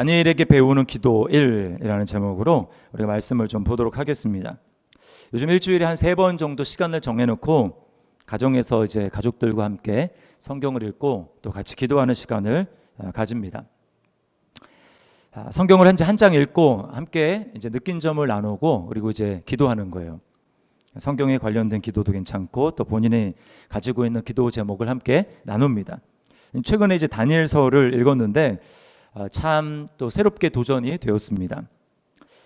다니엘에게 배우는 기도 1이라는 제목으로 우리가 말씀을 좀 보도록 하겠습니다. 요즘 일주일에 한 3번 정도 시간을 정해놓고 가정에서 이제 가족들과 함께 성경을 읽고 또 같이 기도하는 시간을 가집니다. 성경을 한 장 읽고 함께 이제 느낀 점을 나누고 그리고 이제 기도하는 거예요. 성경에 관련된 기도도 괜찮고 또 본인이 가지고 있는 기도 제목을 함께 나눕니다. 최근에 이제 다니엘서를 읽었는데 참 또 새롭게 도전이 되었습니다.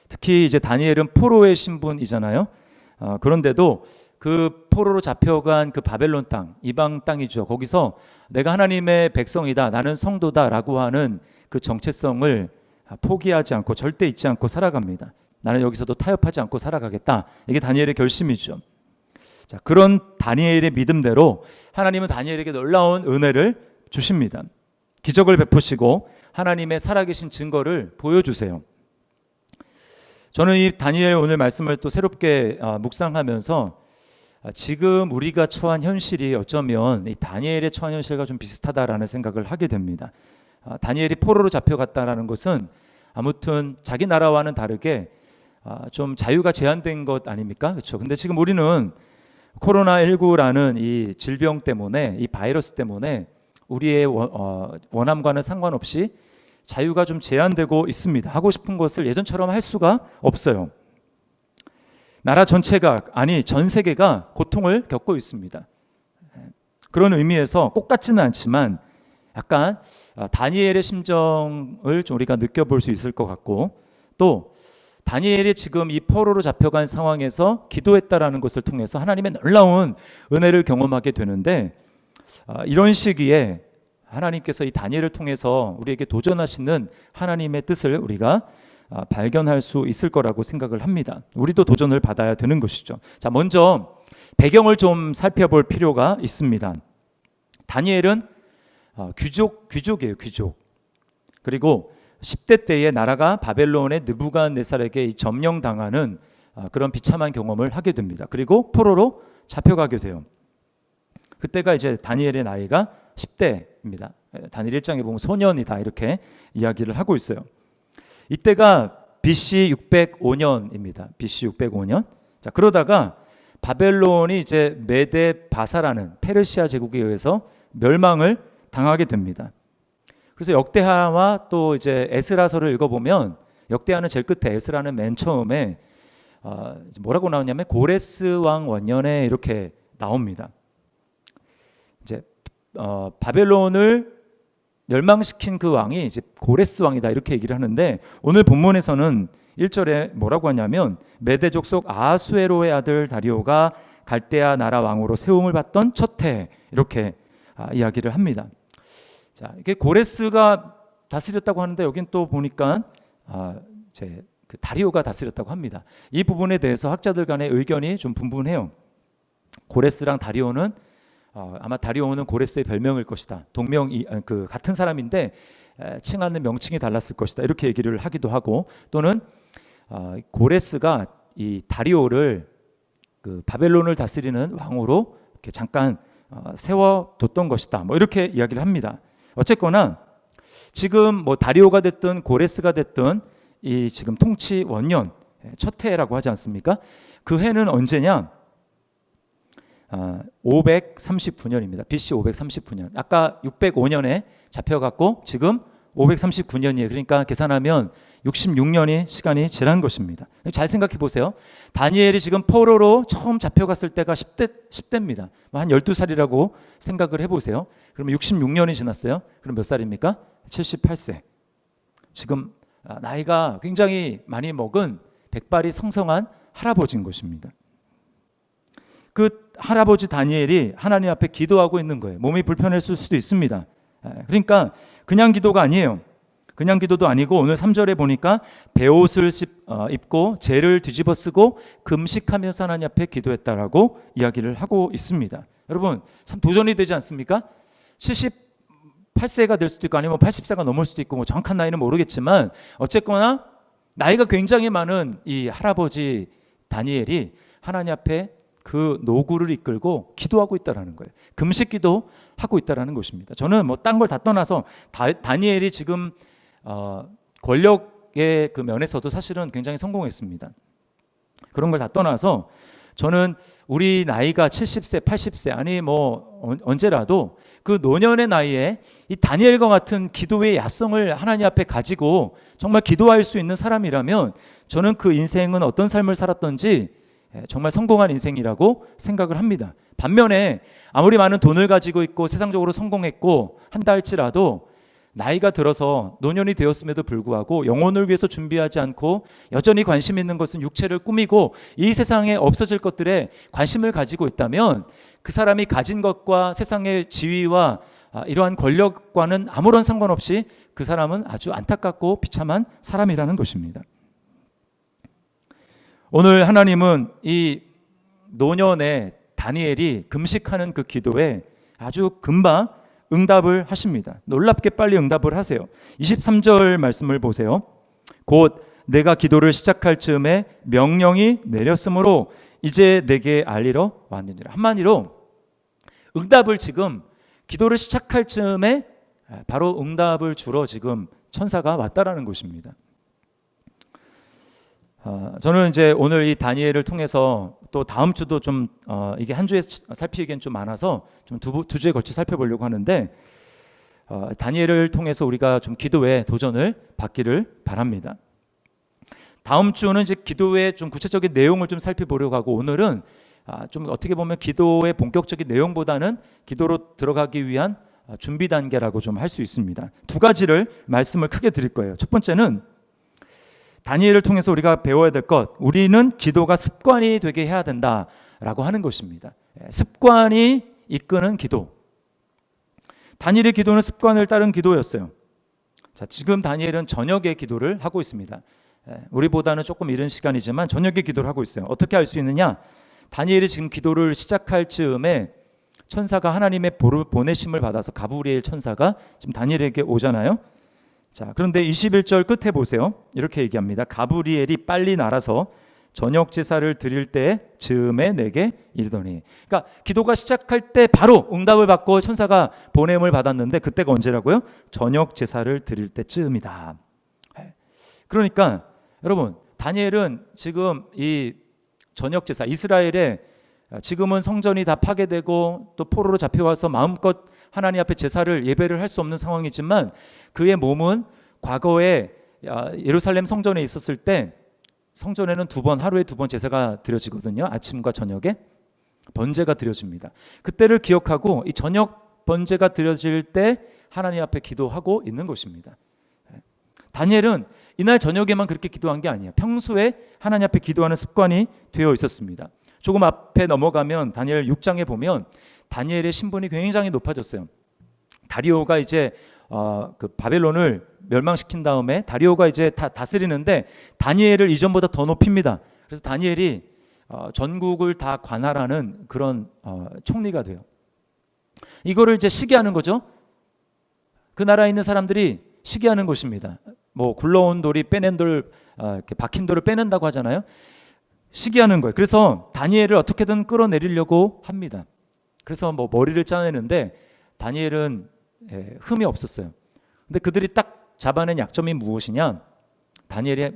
특히 이제 다니엘은 포로의 신분이잖아요. 그런데도 그 포로로 잡혀간 그 바벨론 땅, 이방 땅이죠. 거기서 내가 하나님의 백성이다, 나는 성도다라고 하는 그 정체성을 포기하지 않고 절대 잊지 않고 살아갑니다. 나는 여기서도 타협하지 않고 살아가겠다. 이게 다니엘의 결심이죠. 자, 그런 다니엘의 믿음대로 하나님은 다니엘에게 놀라운 은혜를 주십니다. 기적을 베푸시고 하나님의 살아계신 증거를 보여주세요. 저는 이 다니엘 오늘 말씀을 또 새롭게 묵상하면서 지금 우리가 처한 현실이 어쩌면 이 다니엘의 처한 현실과 좀 비슷하다라는 생각을 하게 됩니다. 다니엘이 포로로 잡혀갔다라는 것은 아무튼 자기 나라와는 다르게 좀 자유가 제한된 것 아닙니까? 그렇죠. 근데 지금 우리는 코로나19라는 이 질병 때문에, 이 바이러스 때문에 우리의 원함과는 상관없이 자유가 좀 제한되고 있습니다. 하고 싶은 것을 예전처럼 할 수가 없어요. 나라 전체가, 아니 전 세계가 고통을 겪고 있습니다. 그런 의미에서 꼭 같지는 않지만 약간 다니엘의 심정을 좀 우리가 느껴볼 수 있을 것 같고, 또 다니엘이 지금 이 포로로 잡혀간 상황에서 기도했다라는 것을 통해서 하나님의 놀라운 은혜를 경험하게 되는데, 이런 시기에 하나님께서 이 다니엘을 통해서 우리에게 도전하시는 하나님의 뜻을 우리가 발견할 수 있을 거라고 생각을 합니다. 우리도 도전을 받아야 되는 것이죠. 자, 먼저 배경을 좀 살펴볼 필요가 있습니다. 다니엘은 귀족이에요, 귀족. 그리고 10대 때에 나라가 바벨론의 느부갓네살에게 점령당하는 그런 비참한 경험을 하게 됩니다. 그리고 포로로 잡혀가게 돼요. 그때가 이제 다니엘의 나이가 10대입니다. 다니엘 1장에 보면 소년이다 이렇게 이야기를 하고 있어요. 이때가 BC 605년입니다. BC 605년. 자, 그러다가 바벨론이 이제 메데 바사라는 페르시아 제국에 의해서 멸망을 당하게 됩니다. 그래서 역대하와 또 이제 에스라서를 읽어보면, 역대하는 제일 끝에, 에스라는 맨 처음에 뭐라고 나오냐면 고레스 왕 원년에 이렇게 나옵니다. 이제 바벨론을 멸망시킨 그 왕이 이제 고레스 왕이다 이렇게 얘기를 하는데, 오늘 본문에서는 1절에 뭐라고 하냐면 메대족 속 아하수에로의 아들 다리오가 갈대아 나라 왕으로 세움을 받던 첫 해, 이렇게 이야기를 합니다. 자, 이게 고레스가 다스렸다고 하는데 여긴 또 보니까 그 다리오가 다스렸다고 합니다. 이 부분에 대해서 학자들 간의 의견이 좀 분분해요. 고레스랑 다리오는 아마 다리오는 고레스의 별명일 것이다. 그 같은 사람인데 칭하는 명칭이 달랐을 것이다. 이렇게 얘기를 하기도 하고, 또는 고레스가 이 다리오를 그 바벨론을 다스리는 왕으로 이렇게 잠깐 세워뒀던 것이다. 뭐 이렇게 이야기를 합니다. 어쨌거나 지금 뭐 다리오가 됐든 고레스가 됐든 이 지금 통치 원년 첫 해라고 하지 않습니까? 그 해는 언제냐? 539년입니다. BC 539년. 아까 605년에 잡혀갔고 지금 539년이에요. 그러니까 계산하면 66년이 시간이 지난 것입니다. 잘 생각해 보세요. 다니엘이 지금 포로로 처음 잡혀갔을 때가 10대입니다. 한 12살이라고 생각을 해보세요. 그러면 66년이 지났어요. 그럼 몇 살입니까? 78세. 지금 나이가 굉장히 많이 먹은 백발이 성성한 할아버지인 것입니다. 그 할아버지 다니엘이 하나님 앞에 기도하고 있는 거예요. 몸이 불편했을 수도 있습니다. 그러니까 그냥 기도가 아니에요. 그냥 기도도 아니고 오늘 3절에 보니까 베옷을 입고 제를 뒤집어 쓰고 금식하면서 하나님 앞에 기도했다라고 이야기를 하고 있습니다. 여러분 참 도전이 되지 않습니까? 78세가 될 수도 있고 아니면 80세가 넘을 수도 있고 뭐 정확한 나이는 모르겠지만 어쨌거나 나이가 굉장히 많은 이 할아버지 다니엘이 하나님 앞에 그 노구를 이끌고 기도하고 있다라는 거예요. 금식 기도하고 있다라는 것입니다. 저는 뭐 딴 걸 다 떠나서 다니엘이 지금 권력의 그 면에서도 사실은 굉장히 성공했습니다. 그런 걸 다 떠나서 저는 우리 나이가 70세, 80세 아니 뭐 언제라도 그 노년의 나이에 이 다니엘과 같은 기도의 야성을 하나님 앞에 가지고 정말 기도할 수 있는 사람이라면 저는 그 인생은 어떤 삶을 살았던지 정말 성공한 인생이라고 생각을 합니다. 반면에 아무리 많은 돈을 가지고 있고 세상적으로 성공했고 한다 할지라도 나이가 들어서 노년이 되었음에도 불구하고 영혼을 위해서 준비하지 않고 여전히 관심 있는 것은 육체를 꾸미고 이 세상에 없어질 것들에 관심을 가지고 있다면 그 사람이 가진 것과 세상의 지위와 이러한 권력과는 아무런 상관없이 그 사람은 아주 안타깝고 비참한 사람이라는 것입니다. 오늘 하나님은 이 노년에 다니엘이 금식하는 그 기도에 아주 금방 응답을 하십니다. 놀랍게 빨리 응답을 하세요. 23절 말씀을 보세요. 곧 내가 기도를 시작할 즈음에 명령이 내렸으므로 이제 내게 알리러 왔느니라. 한마디로 응답을 지금 기도를 시작할 즈음에 바로 응답을 주러 지금 천사가 왔다라는 것입니다. 저는 이제 오늘 이 다니엘을 통해서 또 다음 주도 좀 이게 한 주에 살피기엔 좀 많아서 좀 두 주에 걸쳐 살펴보려고 하는데 다니엘을 통해서 우리가 좀 기도에 도전을 받기를 바랍니다. 다음 주는 이제 기도의 좀 구체적인 내용을 좀 살펴보려고 하고 오늘은 좀 어떻게 보면 기도의 본격적인 내용보다는 기도로 들어가기 위한 준비 단계라고 좀 할 수 있습니다. 두 가지를 말씀을 크게 드릴 거예요. 첫 번째는 다니엘을 통해서 우리가 배워야 될 것, 우리는 기도가 습관이 되게 해야 된다라고 하는 것입니다. 습관이 이끄는 기도. 다니엘의 기도는 습관을 따른 기도였어요. 자, 지금 다니엘은 저녁에 기도를 하고 있습니다. 우리보다는 조금 이른 시간이지만 저녁에 기도를 하고 있어요. 어떻게 할 수 있느냐? 다니엘이 지금 기도를 시작할 즈음에 천사가 하나님의 보내심을 받아서 가브리엘 천사가 지금 다니엘에게 오잖아요. 자, 그런데 21절 끝에 보세요. 이렇게 얘기합니다. 가브리엘이 빨리 날아서 저녁 제사를 드릴 때 즈음에 내게 이르더니. 그러니까 기도가 시작할 때 바로 응답을 받고 천사가 보냄을 받았는데 그때가 언제라고요? 저녁 제사를 드릴 때쯤이다. 그러니까 여러분, 다니엘은 지금 이 저녁 제사, 이스라엘에 지금은 성전이 다 파괴되고 또 포로로 잡혀와서 마음껏 하나님 앞에 제사를 예배를 할 수 없는 상황이지만 그의 몸은 과거에 예루살렘 성전에 있었을 때 성전에는 하루에 두 번 제사가 드려지거든요. 아침과 저녁에 번제가 드려집니다. 그때를 기억하고 이 저녁 번제가 드려질 때 하나님 앞에 기도하고 있는 것입니다. 다니엘은 이날 저녁에만 그렇게 기도한 게 아니에요. 평소에 하나님 앞에 기도하는 습관이 되어 있었습니다. 조금 앞에 넘어가면 다니엘 6장에 보면 다니엘의 신분이 굉장히 높아졌어요. 다리오가 이제 그 바벨론을 멸망시킨 다음에 다리오가 이제 다스리는데 다니엘을 이전보다 더 높입니다. 그래서 다니엘이 전국을 다 관할하는 그런 총리가 돼요. 이거를 이제 시기하는 거죠. 그 나라에 있는 사람들이 시기하는 것입니다. 뭐 굴러온 돌이 빼낸 돌, 이렇게 박힌 돌을 빼낸다고 하잖아요. 시기하는 거예요. 그래서 다니엘을 어떻게든 끌어내리려고 합니다. 그래서 뭐 머리를 짜내는데 다니엘은 흠이 없었어요. 근데 그들이 딱 잡아낸 약점이 무엇이냐? 다니엘이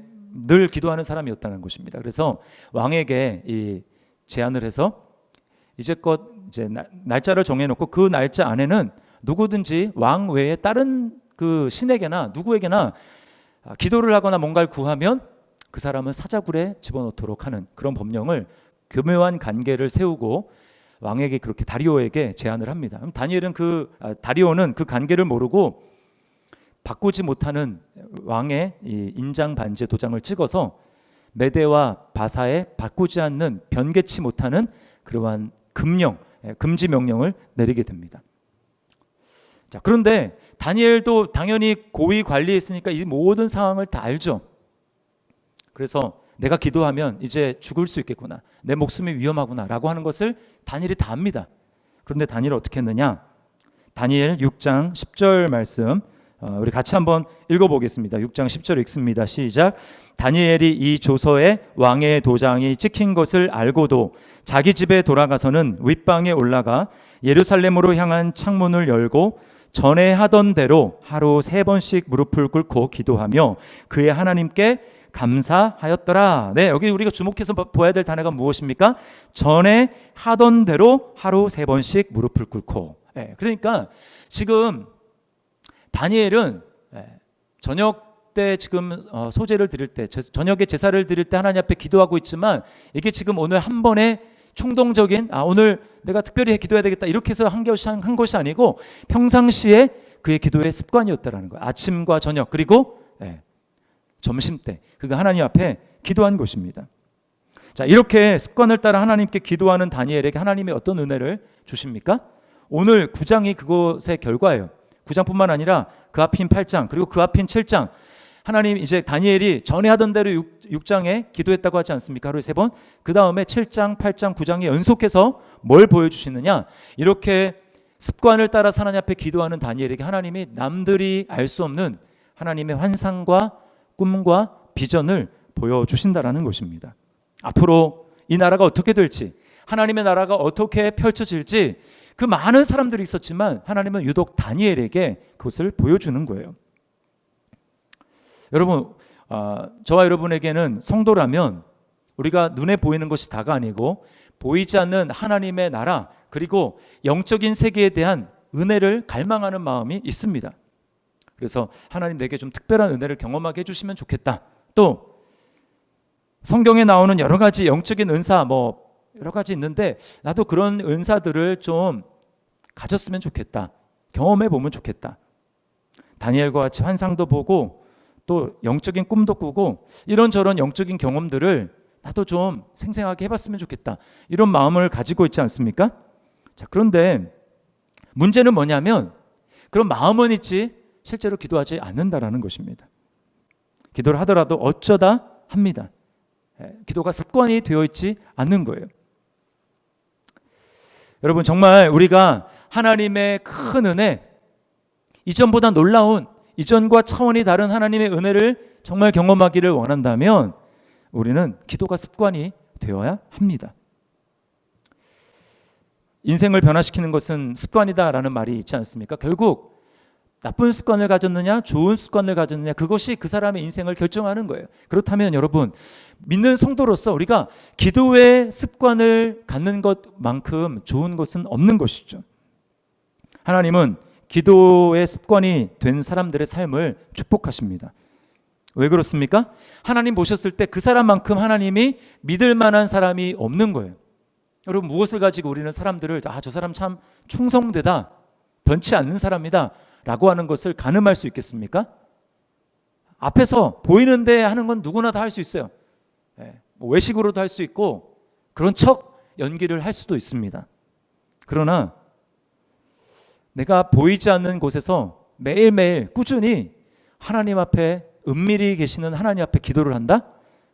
늘 기도하는 사람이었다는 것입니다. 그래서 왕에게 이 제안을 해서 이제껏 이제 날짜를 정해놓고 그 날짜 안에는 누구든지 왕 외에 다른 그 신에게나 누구에게나 기도를 하거나 뭔가를 구하면 그 사람은 사자굴에 집어넣도록 하는 그런 법령을 교묘한 관계를 세우고 왕에게 그렇게 다리오에게 제안을 합니다. 그럼 다니엘은 다리오는 그 관계를 모르고 바꾸지 못하는 왕의 이 인장 반지의 도장을 찍어서 메대와 바사에 바꾸지 않는 변개치 못하는 그러한 금지 명령을 내리게 됩니다. 자, 그런데 다니엘도 당연히 고위 관리에 있으니까 이 모든 상황을 다 알죠. 그래서 내가 기도하면 이제 죽을 수 있겠구나, 내 목숨이 위험하구나 라고 하는 것을 다니엘이 다 압니다. 그런데 다니엘은 어떻게 했느냐? 다니엘 6장 10절 말씀 우리 같이 한번 읽어보겠습니다. 6장 10절 읽습니다. 시작. 다니엘이 이 조서에 왕의 도장이 찍힌 것을 알고도 자기 집에 돌아가서는 윗방에 올라가 예루살렘으로 향한 창문을 열고 전에 하던 대로 하루 3번씩 무릎을 꿇고 기도하며 그의 하나님께 감사하였더라. 네, 여기 우리가 주목해서 보아야 될 단어가 무엇입니까? 전에 하던 대로 하루 3번씩 무릎을 꿇고. 네, 그러니까 지금 다니엘은 저녁 때 지금 소제를 드릴 때, 저녁에 제사를 드릴 때 하나님 앞에 기도하고 있지만, 이게 지금 오늘 한 번에 충동적인 오늘 내가 특별히 기도해야 되겠다 이렇게 해서 한 것이 아니고 평상시에 그의 기도의 습관이었다라는 거예요. 아침과 저녁 그리고 점심 때 그가 하나님 앞에 기도한 것입니다. 자, 이렇게 습관을 따라 하나님께 기도하는 다니엘에게 하나님이 어떤 은혜를 주십니까? 오늘 9장이 그것의 결과예요. 9장뿐만 아니라 그 앞인 8장 그리고 그 앞인 7장, 하나님 이제 다니엘이 전에 하던 대로 6장에 기도했다고 하지 않습니까? 하루에 3번. 그 다음에 7장, 8장, 9장에 연속해서 뭘 보여주시느냐? 이렇게 습관을 따라서 하나님 앞에 기도하는 다니엘에게 하나님이 남들이 알 수 없는 하나님의 환상과 꿈과 비전을 보여주신다라는 것입니다. 앞으로 이 나라가 어떻게 될지, 하나님의 나라가 어떻게 펼쳐질지 그 많은 사람들이 있었지만 하나님은 유독 다니엘에게 그것을 보여주는 거예요. 여러분, 저와 여러분에게는 성도라면 우리가 눈에 보이는 것이 다가 아니고 보이지 않는 하나님의 나라 그리고 영적인 세계에 대한 은혜를 갈망하는 마음이 있습니다. 그래서 하나님 내게 좀 특별한 은혜를 경험하게 해주시면 좋겠다. 또 성경에 나오는 여러 가지 영적인 은사 여러 가지 있는데 나도 그런 은사들을 좀 가졌으면 좋겠다. 경험해 보면 좋겠다. 다니엘과 같이 환상도 보고 또 영적인 꿈도 꾸고 이런저런 영적인 경험들을 나도 좀 생생하게 해봤으면 좋겠다. 이런 마음을 가지고 있지 않습니까? 자, 그런데 문제는 뭐냐면 그런 마음은 있지 실제로 기도하지 않는다라는 것입니다. 기도를 하더라도 어쩌다 합니다. 기도가 습관이 되어 있지 않는 거예요. 여러분, 정말 우리가 하나님의 큰 은혜, 이전보다 놀라운, 이전과 차원이 다른 하나님의 은혜를 정말 경험하기를 원한다면 우리는 기도가 습관이 되어야 합니다. 인생을 변화시키는 것은 습관이다라는 말이 있지 않습니까? 결국 나쁜 습관을 가졌느냐 좋은 습관을 가졌느냐 그것이 그 사람의 인생을 결정하는 거예요. 그렇다면 여러분, 믿는 성도로서 우리가 기도의 습관을 갖는 것만큼 좋은 것은 없는 것이죠. 하나님은 기도의 습관이 된 사람들의 삶을 축복하십니다. 왜 그렇습니까? 하나님 보셨을 때 그 사람만큼 하나님이 믿을 만한 사람이 없는 거예요. 여러분, 무엇을 가지고 우리는 사람들을 저 사람 참 충성되다, 변치 않는 사람이다 라고 하는 것을 가늠할 수 있겠습니까? 앞에서 보이는데 하는 건 누구나 다 할 수 있어요. 외식으로도 할 수 있고 그런 척 연기를 할 수도 있습니다. 그러나 내가 보이지 않는 곳에서 매일매일 꾸준히 하나님 앞에 은밀히 계시는 하나님 앞에 기도를 한다?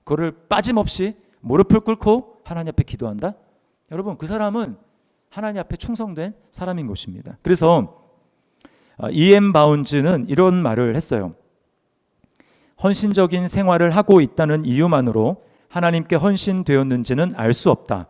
그거를 빠짐없이 무릎을 꿇고 하나님 앞에 기도한다? 여러분, 그 사람은 하나님 앞에 충성된 사람인 것입니다. 그래서 E.M. 바운즈는 이런 말을 했어요. 헌신적인 생활을 하고 있다는 이유만으로 하나님께 헌신되었는지는 알 수 없다.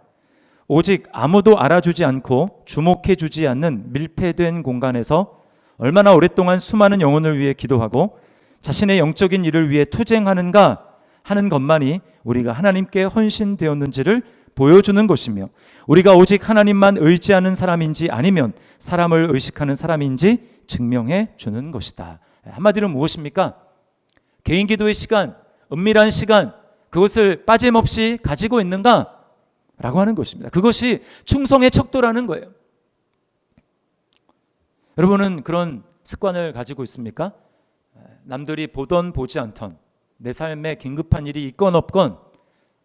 오직 아무도 알아주지 않고 주목해주지 않는 밀폐된 공간에서 얼마나 오랫동안 수많은 영혼을 위해 기도하고 자신의 영적인 일을 위해 투쟁하는가 하는 것만이 우리가 하나님께 헌신되었는지를 보여주는 것이며 우리가 오직 하나님만 의지하는 사람인지 아니면 사람을 의식하는 사람인지 증명해 주는 것이다. 한마디로 무엇입니까? 개인 기도의 시간, 은밀한 시간, 그것을 빠짐없이 가지고 있는가? 라고 하는 것입니다. 그것이 충성의 척도라는 거예요. 여러분은 그런 습관을 가지고 있습니까? 남들이 보던 보지 않던 내 삶에 긴급한 일이 있건 없건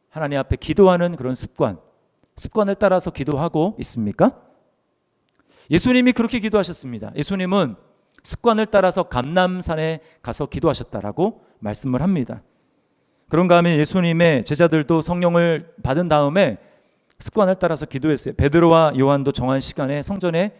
하나님 앞에 기도하는 그런 습관을 따라서 기도하고 있습니까? 예수님이 그렇게 기도하셨습니다. 예수님은 습관을 따라서 감람산에 가서 기도하셨다라고 말씀을 합니다. 그런가 하면 예수님의 제자들도 성령을 받은 다음에 습관을 따라서 기도했어요. 베드로와 요한도 정한 시간에 성전에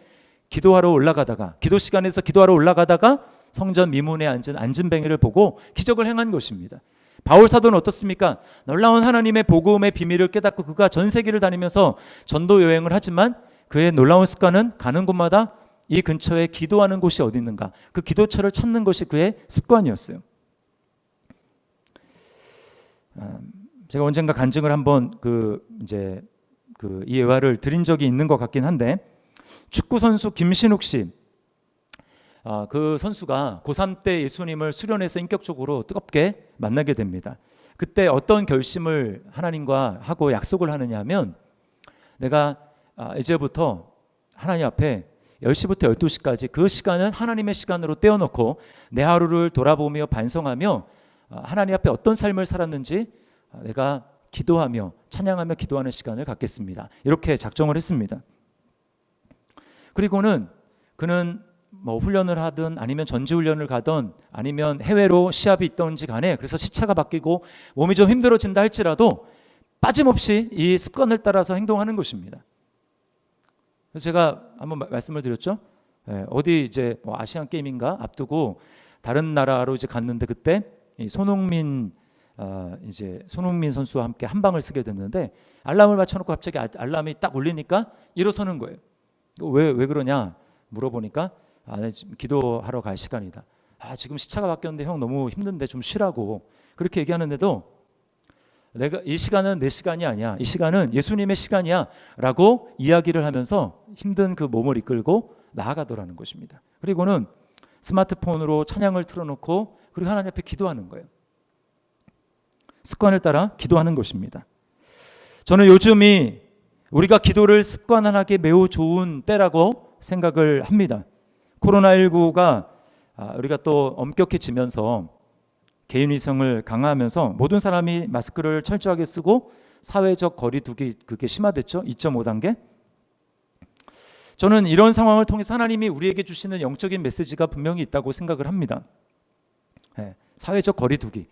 기도하러 올라가다가 기도 시간에서 기도하러 올라가다가 성전 미문에 앉은 안진뱅이를 보고 기적을 행한 것입니다. 바울 사도는 어떻습니까? 놀라운 하나님의 복음의 비밀을 깨닫고 그가 전 세계를 다니면서 전도 여행을 하지만 그의 놀라운 습관은 가는 곳마다 이 근처에 기도하는 곳이 어디 있는가, 그 기도처를 찾는 것이 그의 습관이었어요. 제가 언젠가 간증을 한번 이 예화를 드린 적이 있는 것 같긴 한데, 축구 선수 김신욱 씨, 그 선수가 고3 때 예수님을 수련해서 인격적으로 뜨겁게 만나게 됩니다. 그때 어떤 결심을 하나님과 하고 약속을 하느냐 하면, 내가 이제부터 하나님 앞에 10시부터 12시까지 그 시간은 하나님의 시간으로 떼어놓고 내 하루를 돌아보며 반성하며 하나님 앞에 어떤 삶을 살았는지 내가 기도하며 찬양하며 기도하는 시간을 갖겠습니다. 이렇게 작정을 했습니다. 그리고는 그는 뭐 훈련을 하든 아니면 전지훈련을 가든 아니면 해외로 시합이 있던지 간에, 그래서 시차가 바뀌고 몸이 좀 힘들어진다 할지라도 빠짐없이 이 습관을 따라서 행동하는 것입니다. 그래서 제가 한번 말씀을 드렸죠. 어디 이제 뭐 아시안 게임인가 앞두고 다른 나라로 이제 갔는데, 그때 이 손흥민 선수와 함께 한 방을 쓰게 됐는데, 알람을 맞춰놓고 갑자기 알람이 딱 울리니까 일어서는 거예요. 왜 그러냐 물어보니까, 네, 지금 기도하러 갈 시간이다. 지금 시차가 바뀌었는데 형 너무 힘든데 좀 쉬라고 그렇게 얘기하는데도, 내가 이 시간은 내 시간이 아니야, 이 시간은 예수님의 시간이야 라고 이야기를 하면서 힘든 그 몸을 이끌고 나아가더라는 것입니다. 그리고는 스마트폰으로 찬양을 틀어놓고 그리고 하나님 앞에 기도하는 거예요. 습관을 따라 기도하는 것입니다. 저는 요즘이 우리가 기도를 습관화하기 매우 좋은 때라고 생각을 합니다. 코로나19가 우리가 또 엄격해지면서 개인위생을 강화하면서 모든 사람이 마스크를 철저하게 쓰고 사회적 거리두기, 그게 심화됐죠. 2.5단계. 저는 이런 상황을 통해서 하나님이 우리에게 주시는 영적인 메시지가 분명히 있다고 생각을 합니다. 사회적 거리두기,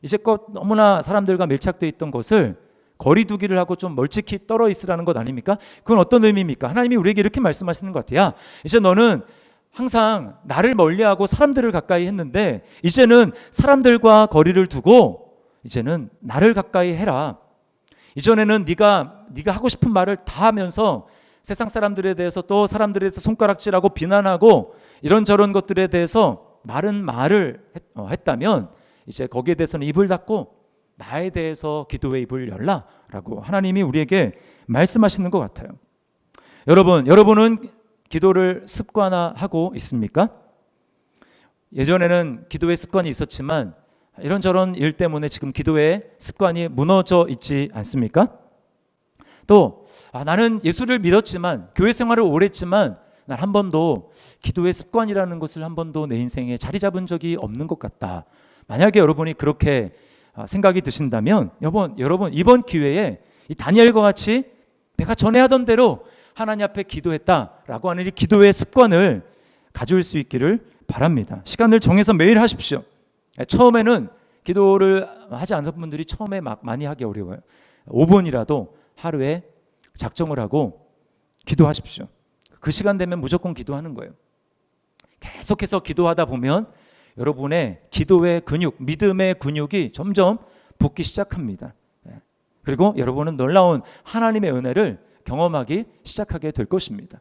이제껏 너무나 사람들과 밀착되어 있던 것을 거리두기를 하고 좀 멀찍이 떨어 있으라는 것 아닙니까? 그건 어떤 의미입니까? 하나님이 우리에게 이렇게 말씀하시는 것 같아요. 이제 너는 항상 나를 멀리하고 사람들을 가까이 했는데, 이제는 사람들과 거리를 두고 이제는 나를 가까이 해라. 이전에는 네가 하고 싶은 말을 다 하면서 세상 사람들에 대해서, 또 사람들에 대해서 손가락질하고 비난하고 이런저런 것들에 대해서 많은 말을 했다면, 이제 거기에 대해서는 입을 닫고 나에 대해서 기도의 입을 열라 라고 하나님이 우리에게 말씀하시는 것 같아요. 여러분은 기도를 습관화하고 있습니까? 예전에는 기도의 습관이 있었지만 이런저런 일 때문에 지금 기도의 습관이 무너져 있지 않습니까? 또 나는 예수를 믿었지만, 교회 생활을 오래 했지만 난 한 번도 기도의 습관이라는 것을 한 번도 내 인생에 자리 잡은 적이 없는 것 같다. 만약에 여러분이 그렇게 생각이 드신다면, 여러분 이번 기회에 이 다니엘과 같이 내가 전에 하던 대로 하나님 앞에 기도했다라고 하는 이 기도의 습관을 가질 수 있기를 바랍니다. 시간을 정해서 매일 하십시오. 처음에는 기도를 하지 않은 분들이 처음에 막 많이 하기 어려워요. 5분이라도 하루에 작정을 하고 기도하십시오. 그 시간 되면 무조건 기도하는 거예요. 계속해서 기도하다 보면 여러분의 기도의 근육, 믿음의 근육이 점점 붙기 시작합니다. 그리고 여러분은 놀라운 하나님의 은혜를 경험하기 시작하게 될 것입니다.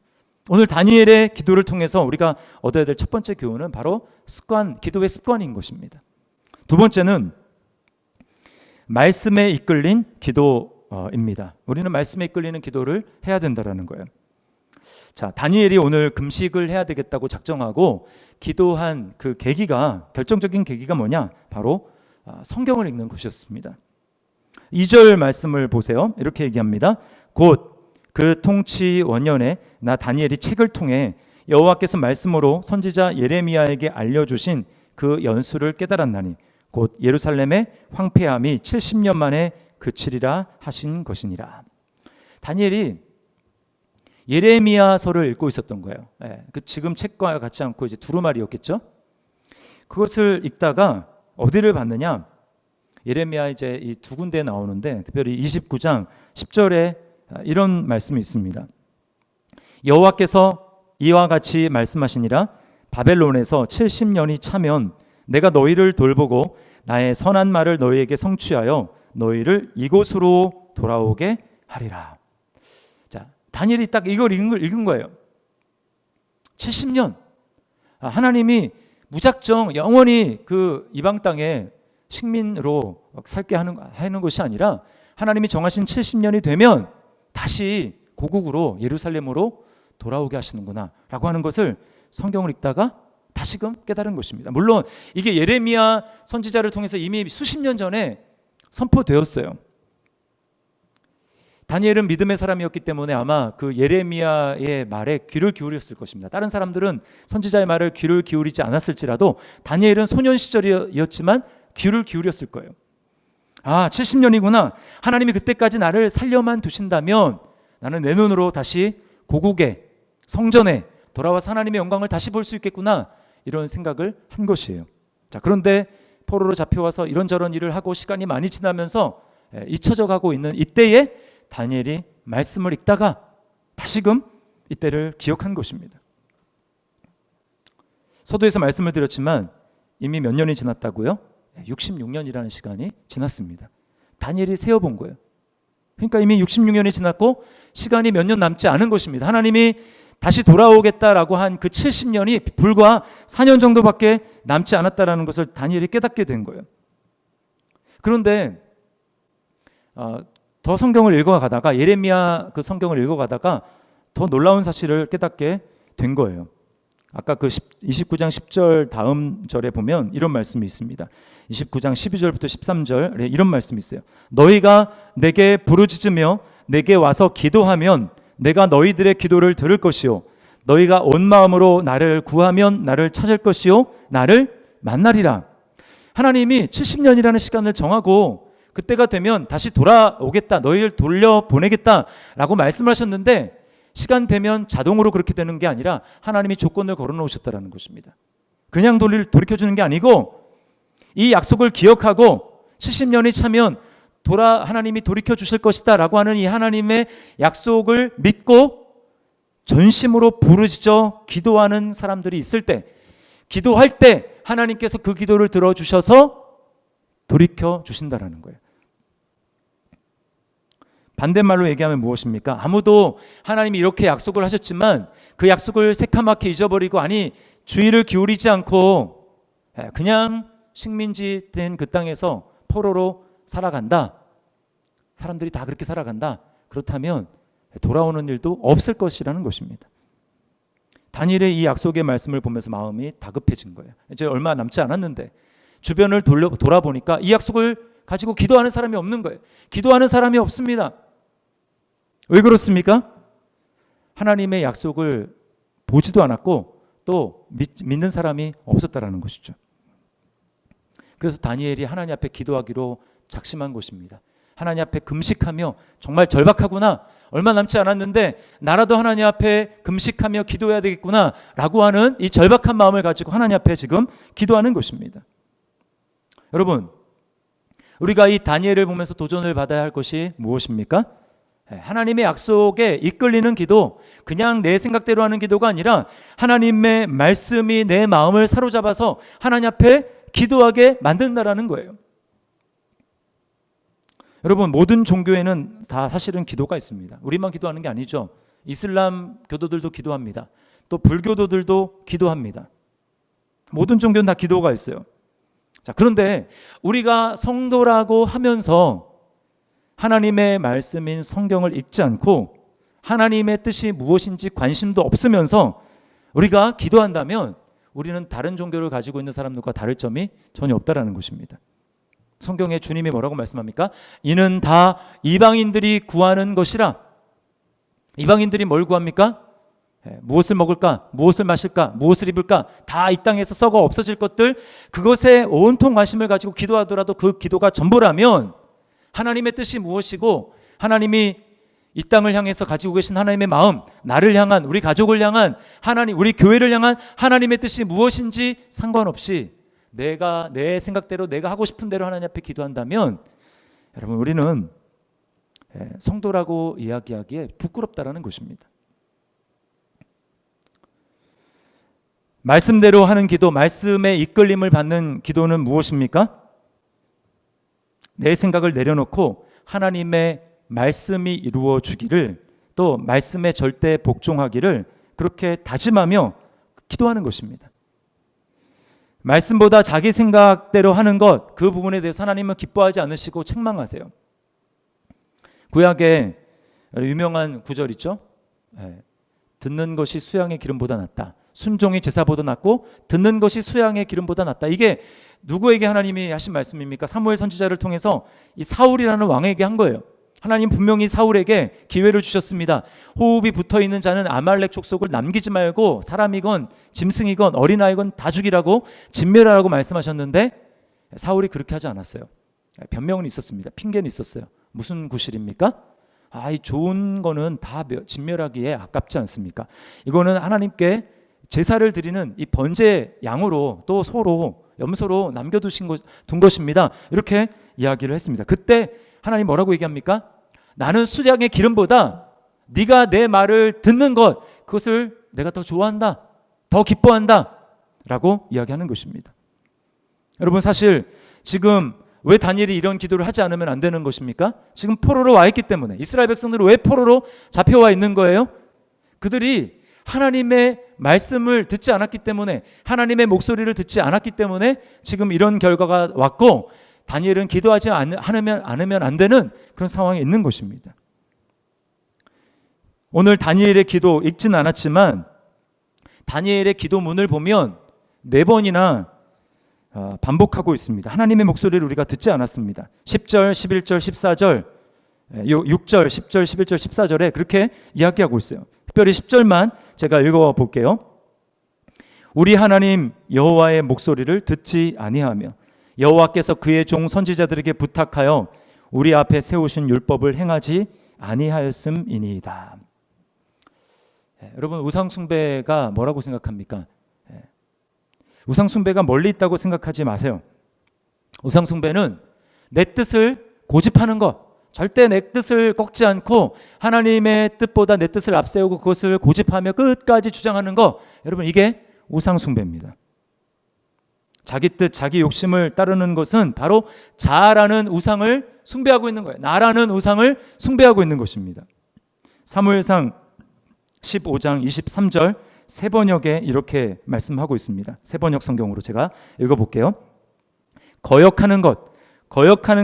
오늘 다니엘의 기도를 통해서 우리가 얻어야 될 첫 번째 교훈은 바로 기도의 습관인 것입니다. 두 번째는 말씀에 이끌린 기도입니다. 우리는 말씀에 이끌리는 기도를 해야 된다는 거예요. 자, 다니엘이 오늘 금식을 해야 되겠다고 작정하고 기도한 그 결정적인 계기가 뭐냐? 바로 성경을 읽는 것이었습니다. 2절 말씀을 보세요. 이렇게 얘기합니다. 곧 그 통치 원년에 나 다니엘이 책을 통해 여호와께서 말씀으로 선지자 예레미야에게 알려주신 그 연수를 깨달았나니 곧 예루살렘의 황폐함이 70년 만에 그치리라 하신 것이니라. 다니엘이 예레미야서를 읽고 있었던 거예요. 지금 책과 같지 않고 이제 두루마리였겠죠. 그것을 읽다가 어디를 봤느냐? 예레미야 이제 이 두 군데에 나오는데, 특별히 29장 10절에 이런 말씀이 있습니다. 여호와께서 이와 같이 말씀하시니라. 바벨론에서 70년이 차면 내가 너희를 돌보고 나의 선한 말을 너희에게 성취하여 너희를 이곳으로 돌아오게 하리라. 자, 다니엘이 딱 이걸 읽은 거예요. 70년. 하나님이 무작정 영원히 그 이방 땅에 식민으로 살게 하는 것이 아니라 하나님이 정하신 70년이 되면 다시 고국으로 예루살렘으로 돌아오게 하시는구나 라고 하는 것을 성경을 읽다가 다시금 깨달은 것입니다. 물론 이게 예레미야 선지자를 통해서 이미 수십 년 전에 선포되었어요. 다니엘은 믿음의 사람이었기 때문에 아마 그 예레미야의 말에 귀를 기울였을 것입니다. 다른 사람들은 선지자의 말을 귀를 기울이지 않았을지라도 다니엘은 소년 시절이었지만 귀를 기울였을 거예요. 70년이구나. 하나님이 그때까지 나를 살려만 두신다면 나는 내 눈으로 다시 고국에 성전에 돌아와서 하나님의 영광을 다시 볼 수 있겠구나, 이런 생각을 한 것이에요. 자, 그런데 포로로 잡혀와서 이런저런 일을 하고 시간이 많이 지나면서 잊혀져 가고 있는 이때에 다니엘이 말씀을 읽다가 다시금 이때를 기억한 것입니다. 서두에서 말씀을 드렸지만 이미 몇 년이 지났다고요? 66년이라는 시간이 지났습니다. 다니엘이 세어본 거예요. 그러니까 이미 66년이 지났고 시간이 몇 년 남지 않은 것입니다. 하나님이 다시 돌아오겠다라고 한 그 70년이 불과 4년 정도밖에 남지 않았다라는 것을 다니엘이 깨닫게 된 거예요. 그런데 더 성경을 읽어가다가 예레미야 그 성경을 읽어가다가 더 놀라운 사실을 깨닫게 된 거예요. 아까 그 29장 10절 다음 절에 보면 이런 말씀이 있습니다. 29장 12절부터 13절에 이런 말씀이 있어요. 너희가 내게 부르짖으며 내게 와서 기도하면 내가 너희들의 기도를 들을 것이요 너희가 온 마음으로 나를 구하면 나를 찾을 것이요 나를 만나리라. 하나님이 70년이라는 시간을 정하고 그때가 되면 다시 돌아오겠다, 너희를 돌려보내겠다라고 말씀하셨는데 시간 되면 자동으로 그렇게 되는 게 아니라 하나님이 조건을 걸어놓으셨다는 것입니다. 그냥 돌이켜주는 게 아니고 이 약속을 기억하고 70년이 차면 하나님이 돌이켜주실 것이다 라고 하는 이 하나님의 약속을 믿고 전심으로 부르짖어 기도하는 사람들이 있을 때, 기도할 때 하나님께서 그 기도를 들어주셔서 돌이켜주신다라는 거예요. 반대말로 얘기하면 무엇입니까? 아무도 하나님이 이렇게 약속을 하셨지만 그 약속을 새카맣게 잊어버리고 주의를 기울이지 않고 그냥 식민지 된 그 땅에서 포로로 살아간다. 사람들이 다 그렇게 살아간다. 그렇다면 돌아오는 일도 없을 것이라는 것입니다. 다니엘의 이 약속의 말씀을 보면서 마음이 다급해진 거예요. 이제 얼마 남지 않았는데 주변을 돌아보니까 이 약속을 가지고 기도하는 사람이 없는 거예요. 기도하는 사람이 없습니다. 왜 그렇습니까? 하나님의 약속을 보지도 않았고 또 믿는 사람이 없었다라는 것이죠. 그래서 다니엘이 하나님 앞에 기도하기로 작심한 것입니다. 하나님 앞에 금식하며 정말 절박하구나, 얼마 남지 않았는데 나라도 하나님 앞에 금식하며 기도해야 되겠구나 라고 하는 이 절박한 마음을 가지고 하나님 앞에 지금 기도하는 것입니다. 여러분, 우리가 이 다니엘을 보면서 도전을 받아야 할 것이 무엇입니까? 하나님의 약속에 이끌리는 기도, 그냥 내 생각대로 하는 기도가 아니라 하나님의 말씀이 내 마음을 사로잡아서 하나님 앞에 기도하게 만든다라는 거예요. 여러분, 모든 종교에는 다 사실은 기도가 있습니다. 우리만 기도하는 게 아니죠. 이슬람 교도들도 기도합니다. 또 불교도들도 기도합니다. 모든 종교는 다 기도가 있어요. 자, 그런데 우리가 성도라고 하면서 하나님의 말씀인 성경을 읽지 않고 하나님의 뜻이 무엇인지 관심도 없으면서 우리가 기도한다면 우리는 다른 종교를 가지고 있는 사람들과 다를 점이 전혀 없다라는 것입니다. 성경에 주님이 뭐라고 말씀합니까? 이는 다 이방인들이 구하는 것이라. 이방인들이 뭘 구합니까? 무엇을 먹을까? 무엇을 마실까? 무엇을 입을까? 다 이 땅에서 썩어 없어질 것들, 그것에 온통 관심을 가지고 기도하더라도 그 기도가 전부라면 하나님의 뜻이 무엇이고 하나님이 이 땅을 향해서 가지고 계신 하나님의 마음, 나를 향한, 우리 가족을 향한 하나님, 우리 교회를 향한 하나님의 뜻이 무엇인지 상관없이 내가 내 생각대로 내가 하고 싶은 대로 하나님 앞에 기도한다면 여러분, 우리는 성도라고 이야기하기에 부끄럽다라는 것입니다. 말씀대로 하는 기도, 말씀의 이끌림을 받는 기도는 무엇입니까? 내 생각을 내려놓고 하나님의 말씀이 이루어지기를, 또 말씀에 절대 복종하기를 그렇게 다짐하며 기도하는 것입니다. 말씀보다 자기 생각대로 하는 것, 그 부분에 대해서 하나님은 기뻐하지 않으시고 책망하세요. 구약에 유명한 구절 있죠. 듣는 것이 수양의 기름보다 낫다. 순종이 제사보다 낫고 듣는 것이 수양의 기름보다 낫다. 이게 누구에게 하나님이 하신 말씀입니까? 사무엘 선지자를 통해서 이 사울이라는 왕에게 한 거예요. 하나님 분명히 사울에게 기회를 주셨습니다. 호흡이 붙어있는 자는 아말렉 족속을 남기지 말고 사람이건 짐승이건 어린아이건 다 죽이라고 진멸하라고 말씀하셨는데 사울이 그렇게 하지 않았어요. 변명은 있었습니다. 핑계는 있었어요. 무슨 구실입니까? 이 좋은 거는 다 진멸하기에 아깝지 않습니까? 이거는 하나님께 제사를 드리는 이 번제 양으로 또 소로 염소로 남겨두신 둔 것입니다. 이렇게 이야기를 했습니다. 그때 하나님 뭐라고 얘기합니까? 나는 수양의 기름보다 네가 내 말을 듣는 것, 그것을 내가 더 좋아한다, 더 기뻐한다 라고 이야기하는 것입니다. 여러분, 사실 지금 왜 다니엘이 이런 기도를 하지 않으면 안 되는 것입니까? 지금 포로로 와 있기 때문에. 이스라엘 백성들은 왜 포로로 잡혀와 있는 거예요? 그들이 하나님의 말씀을 듣지 않았기 때문에, 하나님의 목소리를 듣지 않았기 때문에 지금 이런 결과가 왔고, 다니엘은 기도하지 않으면 안 되는 그런 상황에 있는 것입니다. 오늘 다니엘의 기도 읽지는 않았지만 다니엘의 기도문을 보면 4번이나 반복하고 있습니다. 하나님의 목소리를 우리가 듣지 않았습니다. 10절, 11절, 14절, 6절, 10절, 11절, 14절에 그렇게 이야기하고 있어요. 특별히 10절만 제가 읽어볼게요. 우리 하나님 여호와의 목소리를 듣지 아니하며 여호와께서 그의 종 선지자들에게 부탁하여 우리 앞에 세우신 율법을 행하지 아니하였음이니이다. 여러분, 우상 숭배가 뭐라고 생각합니까? 우상 숭배가 멀리 있다고 생각하지 마세요. 우상 숭배는 내 뜻을 고집하는 것, 절대 내 뜻을 꺾지 않고 하나님의 뜻보다 내 뜻을 앞세우고 그것을 고집하며 끝까지 주장하는 것, 여러분, 이게 우상 숭배입니다. 자기 뜻, 자기 욕심을 따르는 것은 바로 자라는 우상을 숭배하고 있는 거예요. 나라는 우상을 숭배하고 있는 것입니다. 사무엘상 15장 23절 세번역에 이렇게 말씀하고 있습니다. 세번역 성경으로 제가 읽어볼게요. 거역하는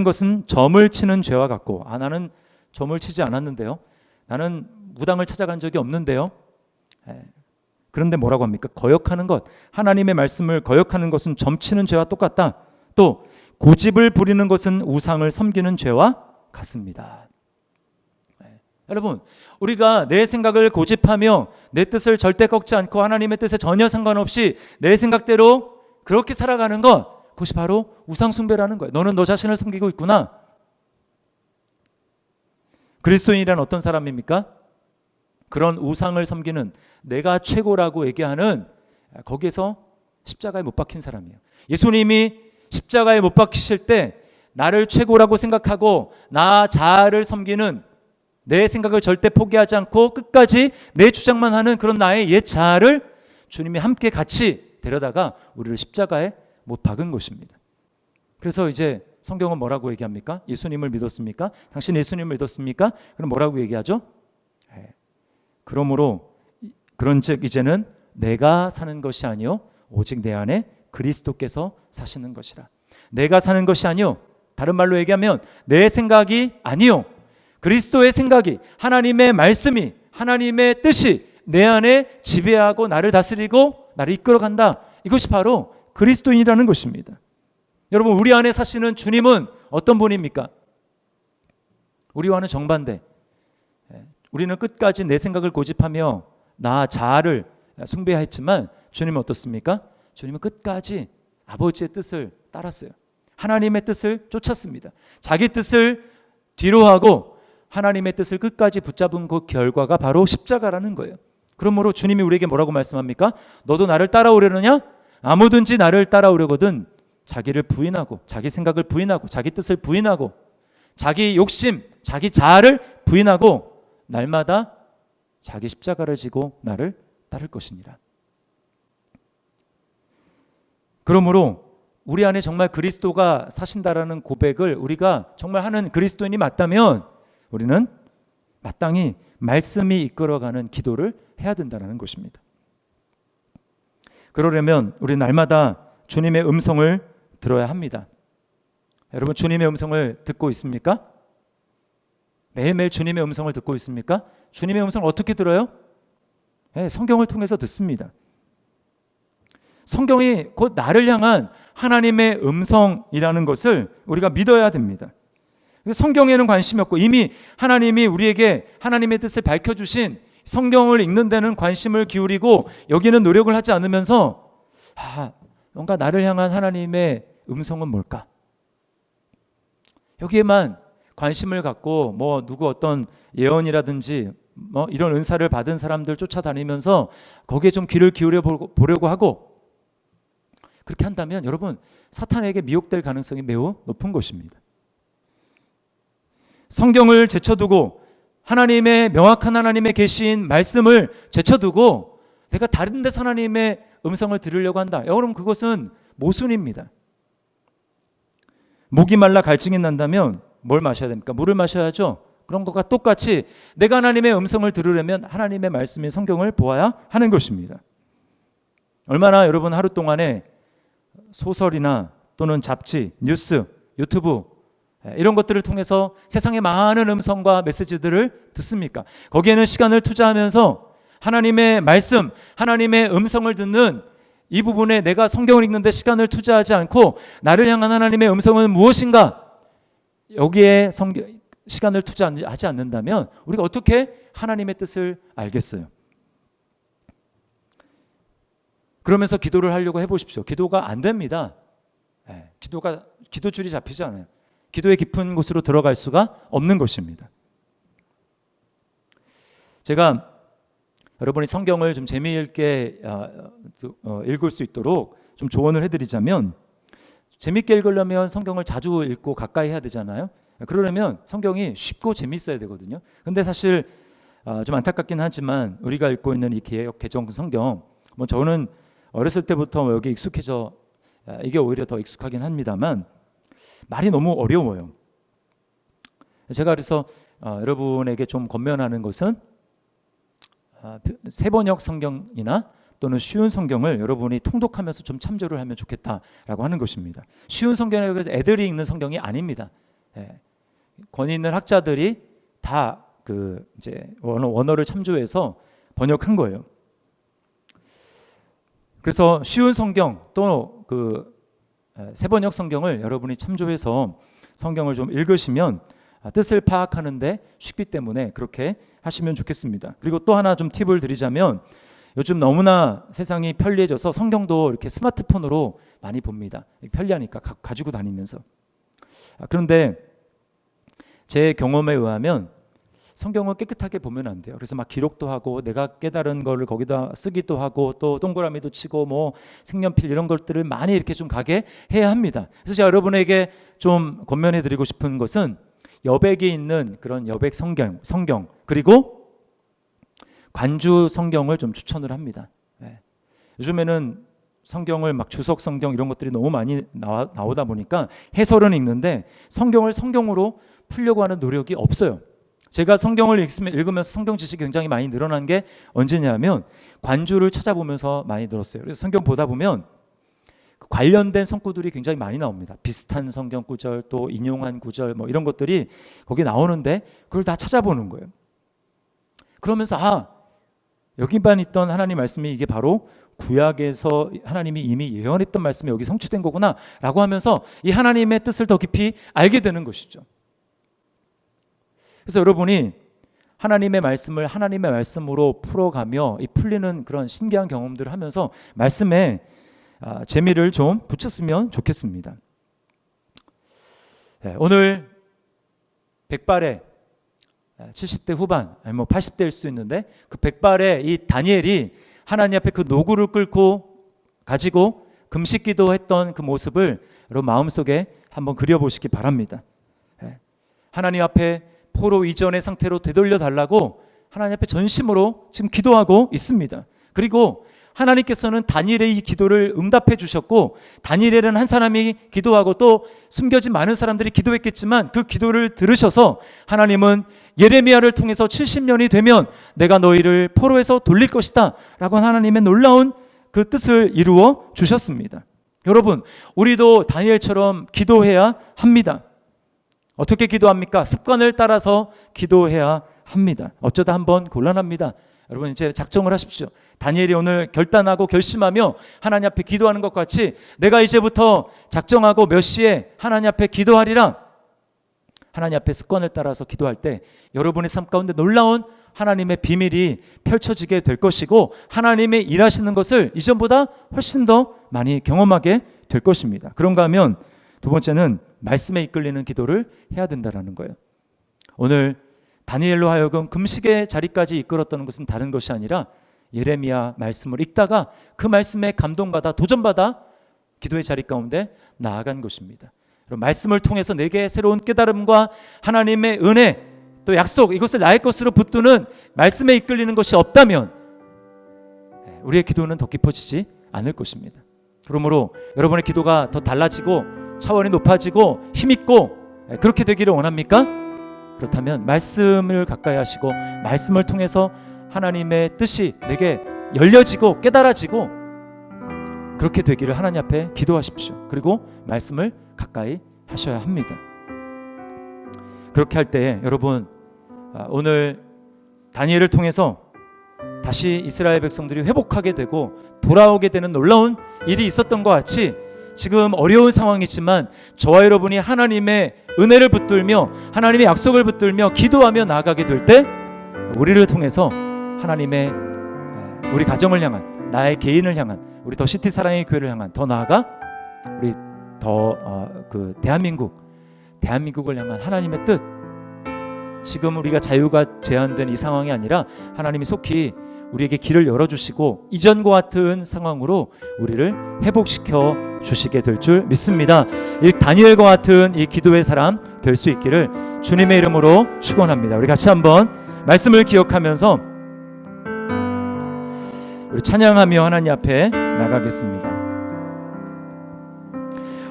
것은 점을 치는 죄와 같고, 나는 점을 치지 않았는데요, 나는 무당을 찾아간 적이 없는데요. 그런데 뭐라고 합니까? 거역하는 것, 하나님의 말씀을 거역하는 것은 점치는 죄와 똑같다. 또 고집을 부리는 것은 우상을 섬기는 죄와 같습니다. 여러분, 우리가 내 생각을 고집하며 내 뜻을 절대 꺾지 않고 하나님의 뜻에 전혀 상관없이 내 생각대로 그렇게 살아가는 것, 그것이 바로 우상 숭배라는 거예요. 너는 너 자신을 섬기고 있구나. 그리스도인이란 어떤 사람입니까? 그런 우상을 섬기는, 내가 최고라고 얘기하는, 거기에서 십자가에 못 박힌 사람이에요. 예수님이 십자가에 못 박히실 때 나를 최고라고 생각하고 나 자아를 섬기는, 내 생각을 절대 포기하지 않고 끝까지 내 주장만 하는 그런 나의 옛 자아를 주님이 함께 같이 데려다가 우리를 십자가에 못 박은 것입니다. 그래서 이제 성경은 뭐라고 얘기합니까? 예수님을 믿었습니까? 당신 예수님을 믿었습니까? 그럼 뭐라고 얘기하죠? 그러므로 그런즉 이제는 내가 사는 것이 아니요 오직 내 안에 그리스도께서 사시는 것이라. 내가 사는 것이 아니요, 다른 말로 얘기하면 내 생각이 아니요, 그리스도의 생각이, 하나님의 말씀이, 하나님의 뜻이 내 안에 지배하고 나를 다스리고 나를 이끌어간다. 이것이 바로 그리스도인이라는 것입니다. 여러분, 우리 안에 사시는 주님은 어떤 분입니까? 우리와는 정반대. 우리는 끝까지 내 생각을 고집하며 나 자아를 숭배했지만 주님은 어떻습니까? 주님은 끝까지 아버지의 뜻을 따랐어요. 하나님의 뜻을 쫓았습니다. 자기 뜻을 뒤로 하고 하나님의 뜻을 끝까지 붙잡은 그 결과가 바로 십자가라는 거예요. 그러므로 주님이 우리에게 뭐라고 말씀합니까? 너도 나를 따라오려느냐? 아무든지 나를 따라오려거든 자기를 부인하고, 자기 생각을 부인하고, 자기 뜻을 부인하고, 자기 욕심, 자기 자아를 부인하고 날마다 자기 십자가를 지고 나를 따를 것이니라. 그러므로 우리 안에 정말 그리스도가 사신다라는 고백을 우리가 정말 하는 그리스도인이 맞다면 우리는 마땅히 말씀이 이끌어가는 기도를 해야 된다는 것입니다. 그러려면 우리 날마다 주님의 음성을 들어야 합니다. 여러분, 주님의 음성을 듣고 있습니까? 매일매일 주님의 음성을 듣고 있습니까? 주님의 음성을 어떻게 들어요? 성경을 통해서 듣습니다. 성경이 곧 나를 향한 하나님의 음성이라는 것을 우리가 믿어야 됩니다. 성경에는 관심이 없고 이미 하나님이 우리에게 하나님의 뜻을 밝혀주신 성경을 읽는 데는 관심을 기울이고 여기는 노력을 하지 않으면서 뭔가 나를 향한 하나님의 음성은 뭘까? 여기에만 관심을 갖고 누구 어떤 예언이라든지 이런 은사를 받은 사람들 쫓아다니면서 거기에 좀 귀를 기울여 보려고 하고, 그렇게 한다면 여러분, 사탄에게 미혹될 가능성이 매우 높은 것입니다. 성경을 제쳐두고 하나님의 명확한 하나님의 계시인 말씀을 제쳐두고 내가 다른 데서 하나님의 음성을 들으려고 한다. 여러분, 그것은 모순입니다. 목이 말라 갈증이 난다면 뭘 마셔야 됩니까? 물을 마셔야죠. 그런 것과 똑같이 내가 하나님의 음성을 들으려면 하나님의 말씀인 성경을 보아야 하는 것입니다. 얼마나 여러분 하루 동안에 소설이나 또는 잡지, 뉴스, 유튜브 이런 것들을 통해서 세상의 많은 음성과 메시지들을 듣습니까? 거기에는 시간을 투자하면서 하나님의 말씀, 하나님의 음성을 듣는 이 부분에 내가 성경을 읽는데 시간을 투자하지 않고 나를 향한 하나님의 음성은 무엇인가? 여기에 시간을 투자하지 않는다면 우리가 어떻게 하나님의 뜻을 알겠어요? 그러면서 기도를 하려고 해보십시오. 기도가 안 됩니다. 기도줄이 잡히지 않아요. 기도의 깊은 곳으로 들어갈 수가 없는 것입니다. 제가 여러분이 성경을 좀 재미있게 읽을 수 있도록 좀 조언을 해드리자면, 재미있게 읽으려면 성경을 자주 읽고 가까이 해야 되잖아요. 그러려면 성경이 쉽고 재미있어야 되거든요. 근데 사실 좀 안타깝긴 하지만 우리가 읽고 있는 이 개정 성경, 저는 어렸을 때부터 여기 익숙해져 이게 오히려 더 익숙하긴 합니다만 말이 너무 어려워요. 제가 그래서 여러분에게 좀 권면하는 것은 세번역 성경이나 또는 쉬운 성경을 여러분이 통독하면서 좀 참조를 하면 좋겠다라고 하는 것입니다. 쉬운 성경이라고 해서 애들이 읽는 성경이 아닙니다. 권위 있는 학자들이 다 이제 원어를 참조해서 번역한 거예요. 그래서 쉬운 성경 또 세번역 성경을 여러분이 참조해서 성경을 좀 읽으시면 뜻을 파악하는데 쉽기 때문에 그렇게 하시면 좋겠습니다. 그리고 또 하나 좀 팁을 드리자면, 요즘 너무나 세상이 편리해져서 성경도 이렇게 스마트폰으로 많이 봅니다. 편리하니까 가지고 다니면서. 그런데 제 경험에 의하면 성경을 깨끗하게 보면 안 돼요. 그래서 막 기록도 하고 내가 깨달은 거를 거기다 쓰기도 하고 또 동그라미도 치고 색연필 이런 것들을 많이 이렇게 좀 가게 해야 합니다. 그래서 제가 여러분에게 좀 권면해 드리고 싶은 것은 여백이 있는 그런 여백 성경 그리고 관주 성경을 좀 추천을 합니다. 요즘에는 성경을 막 주석 성경 이런 것들이 너무 많이 나오다 보니까 해설은 읽는데 성경을 성경으로 풀려고 하는 노력이 없어요. 제가 성경을 읽으면서 성경 지식이 굉장히 많이 늘어난 게 언제냐면 관주를 찾아보면서 많이 늘었어요. 그래서 성경 보다 보면 관련된 성구들이 굉장히 많이 나옵니다. 비슷한 성경 구절 또 인용한 구절 이런 것들이 거기 나오는데 그걸 다 찾아보는 거예요. 그러면서 여기만 있던 하나님 말씀이 이게 바로 구약에서 하나님이 이미 예언했던 말씀이 여기 성취된 거구나 라고 하면서 이 하나님의 뜻을 더 깊이 알게 되는 것이죠. 그래서 여러분이 하나님의 말씀을 하나님의 말씀으로 풀어가며 이 풀리는 그런 신기한 경험들을 하면서 말씀에 재미를 좀 붙였으면 좋겠습니다. 오늘 백발의 70대 후반 아니 80대일 수도 있는데 그 백발의 이 다니엘이 하나님 앞에 그 노구를 가지고 금식 기도했던 그 모습을 여러분 마음속에 한번 그려보시기 바랍니다. 하나님 앞에 포로 이전의 상태로 되돌려 달라고 하나님 앞에 전심으로 지금 기도하고 있습니다. 그리고 하나님께서는 다니엘의 이 기도를 응답해 주셨고, 다니엘이라는 한 사람이 기도하고 또 숨겨진 많은 사람들이 기도했겠지만 그 기도를 들으셔서 하나님은 예레미야를 통해서 70년이 되면 내가 너희를 포로에서 돌릴 것이다 라고 하나님의 놀라운 그 뜻을 이루어 주셨습니다. 여러분, 우리도 다니엘처럼 기도해야 합니다. 어떻게 기도합니까? 습관을 따라서 기도해야 합니다. 어쩌다 한번 곤란합니다. 여러분, 이제 작정을 하십시오. 다니엘이 오늘 결단하고 결심하며 하나님 앞에 기도하는 것 같이 내가 이제부터 작정하고 몇 시에 하나님 앞에 기도하리라. 하나님 앞에 습관을 따라서 기도할 때 여러분의 삶 가운데 놀라운 하나님의 비밀이 펼쳐지게 될 것이고 하나님의 일하시는 것을 이전보다 훨씬 더 많이 경험하게 될 것입니다. 그런가 하면 두 번째는 말씀에 이끌리는 기도를 해야 된다는 거예요. 오늘 다니엘로 하여금 금식의 자리까지 이끌었다는 것은 다른 것이 아니라 예레미야 말씀을 읽다가 그 말씀에 감동받아 도전받아 기도의 자리 가운데 나아간 것입니다. 말씀을 통해서 내게 새로운 깨달음과 하나님의 은혜 또 약속, 이것을 나의 것으로 붙드는 말씀에 이끌리는 것이 없다면 우리의 기도는 더 깊어지지 않을 것입니다. 그러므로 여러분의 기도가 더 달라지고 차원이 높아지고 힘있고 그렇게 되기를 원합니까? 그렇다면 말씀을 가까이 하시고 말씀을 통해서 하나님의 뜻이 내게 열려지고 깨달아지고 그렇게 되기를 하나님 앞에 기도하십시오. 그리고 말씀을 가까이 하셔야 합니다. 그렇게 할 때 여러분, 오늘 다니엘을 통해서 다시 이스라엘 백성들이 회복하게 되고 돌아오게 되는 놀라운 일이 있었던 것 같이 지금 어려운 상황이지만 저와 여러분이 하나님의 은혜를 붙들며 하나님의 약속을 붙들며 기도하며 나아가게 될 때 우리를 통해서 하나님의 우리 가정을 향한, 나의 개인을 향한, 우리 더 시티 사랑의 교회를 향한, 더 나아가 우리 더 대한민국을 향한 하나님의 뜻, 지금 우리가 자유가 제한된 이 상황이 아니라 하나님이 속히 우리에게 길을 열어주시고 이전과 같은 상황으로 우리를 회복시켜 주시게 될 줄 믿습니다. 이 다니엘과 같은 이 기도의 사람 될 수 있기를 주님의 이름으로 축원합니다. 우리 같이 한번 말씀을 기억하면서 우리 찬양하며 하나님 앞에 나가겠습니다.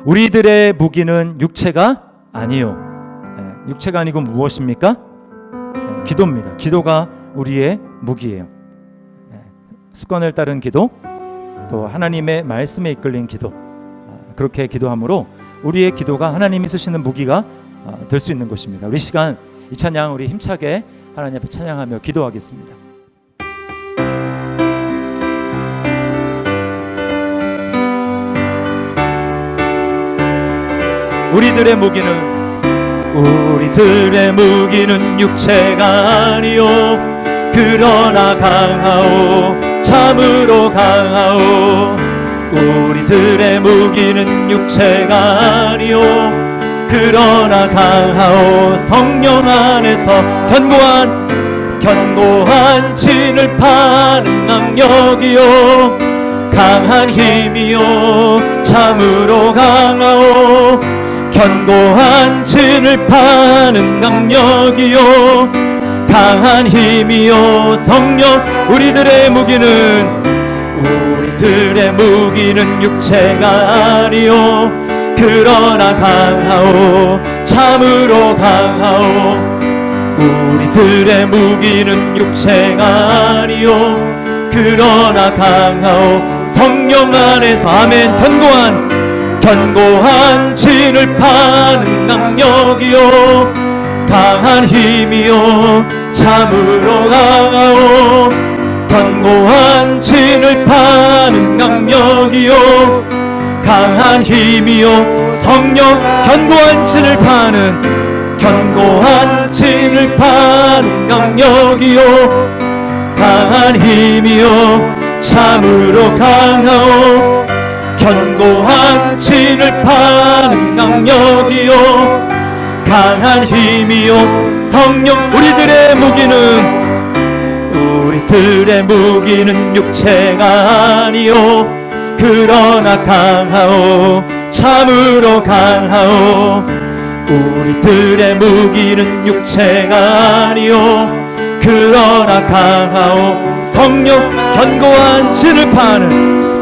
우리들의 무기는 육체가 아니요. 육체가 아니고 무엇입니까? 기도입니다. 기도가 우리의 무기예요. 습관을 따른 기도, 또 하나님의 말씀에 이끌린 기도, 그렇게 기도함으로 우리의 기도가 하나님이 쓰시는 무기가 될 수 있는 것입니다. 우리 시간 이 찬양 우리 힘차게 하나님 앞에 찬양하며 기도하겠습니다. 우리들의 무기는 육체가 아니요 그러나 강하오 참으로 강하오. 우리들의 무기는 육체가 아니요 그러나 강하오 성령 안에서 견고한 진을 파는 능력이요 강한 힘이요 참으로 강하오 견고한 진을 파는 강력이요 강한 힘이요 성령. 우리들의 무기는 육체가 아니요 그러나 강하오 참으로 강하오. 우리들의 무기는 육체가 아니요 그러나 강하오 성령 안에서 아멘. 견고한 진을 파는 능력이요 강한 힘이요 참으로 강하오 견고한 진을 파는 능력이요 강한 힘이요 성령. 견고한 진을 파는 능력이요 강한 힘이요 참으로 강하오 견고한 진을 파는 능력이요 강한 힘이요 성령. 우리들의 무기는 육체가 아니요 그러나 강하오 참으로 강하오. 우리들의 무기는 육체가 아니요 그러나 강하오 성령.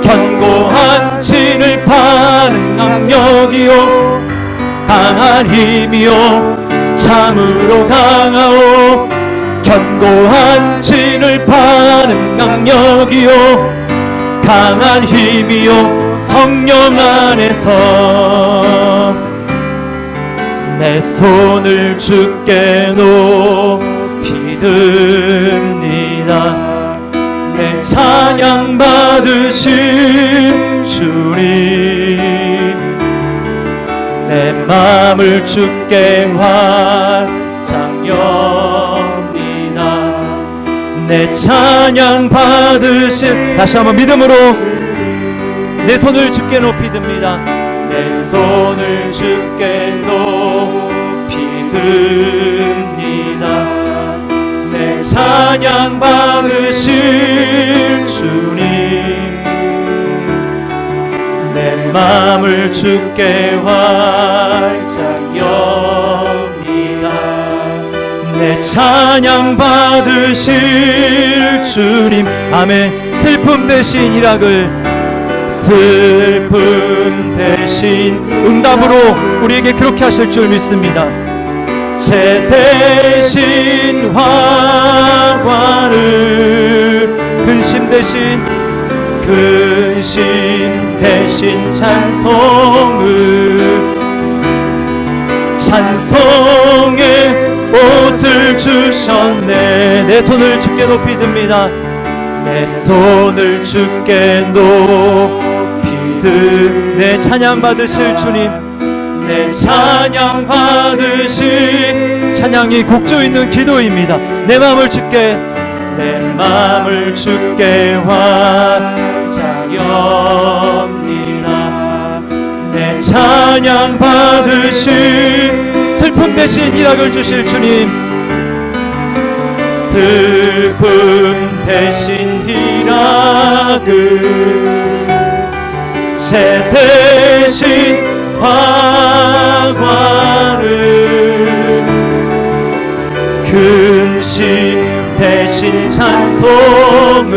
견고한 진을 파는 능력이요 강한 힘이요 참으로 강하오 견고한 진을 파는 능력이요 강한 힘이요 성령 안에서 내 손을 주께 높이 듭니다. 내 찬양 받으신 주님, 내 마음을 주께 활짝 엽니다. 내 찬양 받으신, 다시 한번 믿음으로 내 손을 주께 높이 듭니다. 내 손을 주께 높이 듭니다. 내 찬양 받으실 주님, 내 마음을 주께 활짝 엽니다. 내 찬양 받으실 주님. 아멘. 슬픔 대신 희락을, 슬픔 대신 응답으로 우리에게 그렇게 하실 줄 믿습니다. 죄 대신 화관을, 근심 대신, 근심 대신 찬송을, 찬송의 옷을 주셨네. 내 손을 주께 높이 듭니다. 내 손을 주께 높이 듭. 내 찬양 받으실 주님, 내 찬양 받으실, 찬양이 곡조 있는 기도입니다. 내 마음을 주께, 내 마음을 주께 활짝 엽니다. 내 찬양 받으실, 슬픔 대신 희락을 주실 주님, 슬픔 대신 희락을, 죄 대신 화관을, 근심 대신 찬송을,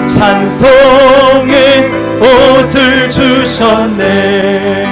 찬송의 옷을 주셨네.